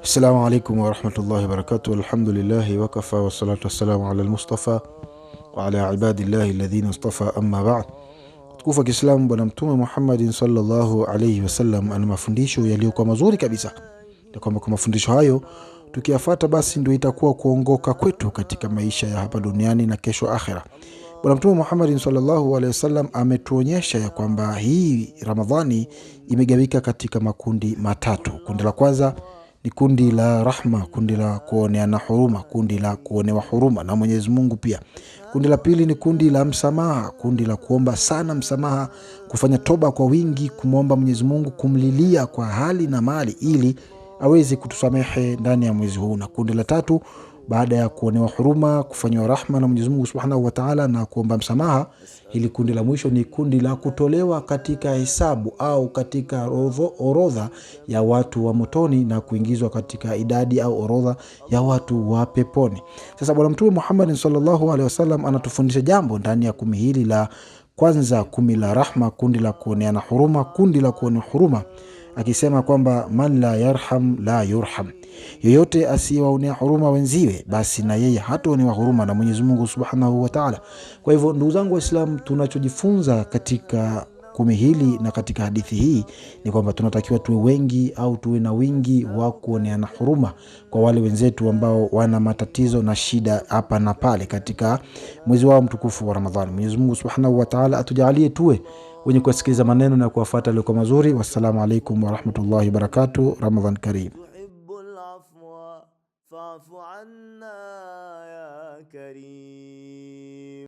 السلام عليكم ورحمة الله وبركاته. الحمد لله وكفى والصلاة والسلام على المصطفى وعلى عباد الله الذين اصطفى أما بعد. Tukufu Kiislamu, bwana Mtume Muhammad sallallahu alayhi wasallam ana mafundisho yaliyokuwa mazuri kabisa, na kwamba kwa mafundisho hayo tukiyafuata basi ndio itakuwa kuongoka kwetu katika maisha ya hapa duniani na kesho akhera. Bwana Mtume Muhammad sallallahu alayhi wasallam ametuonyesha ya kwamba hii Ramadhani imegawika katika makundi matatu. Kundi la kwanza ni kundi la rahma, kundi la kuoneana huruma, kundi la kuonewa huruma na Mwenyezi Mungu pia. Kundi la pili ni kundi la msamaha, kundi la kuomba sana msamaha, kufanya toba kwa wingi, kumwomba Mwenyezi Mungu, kumlilia kwa hali na mali ili aweze kutusamehe ndani ya mwezi huu. Na kundi la tatu, baada ya kuonewa huruma, kufanywa rahma na Mwenyezi Mungu Subhanahu wa Ta'ala na kuomba msamaha, hili kundi la mwisho ni kundi la kutolewa katika hesabu au katika orodha ya watu wa motoni na kuingizwa katika idadi au orodha ya watu wa peponi. Sasa Bwana Mtume Muhammad sallallahu alaihi wasallam anatufundisha jambo ndani ya kumi hili la kwanza, kumi la rahma, kundi la kuoneana huruma, kundi la kuonewa huruma, akisema kwamba man la yarham la yurham, yoyote asiyewaonea huruma wenziwe basi na yeye hataonewa huruma na Mwenyezi Mungu Subhanahu wa Ta'ala. Kwa hivyo ndugu zangu Waislamu, tunachojifunza katika kumi hili na katika hadithi hii ni kwamba tunatakiwa tuwe wengi au tuwe na wingi wa kuoneana huruma kwa wale wenzetu ambao wana matatizo na shida hapa na pale katika mwezi wao mtukufu wa Ramadhani. Mwenyezi Mungu Subhanahu wa Ta'ala atujalie tuwe wenye kusikiliza maneno na kufuata yale kwa mazuri. Wassalamu alaikum wa rahmatullahi wa barakatuh. Ramadhan Kareem. فاعف عنا يا كريم.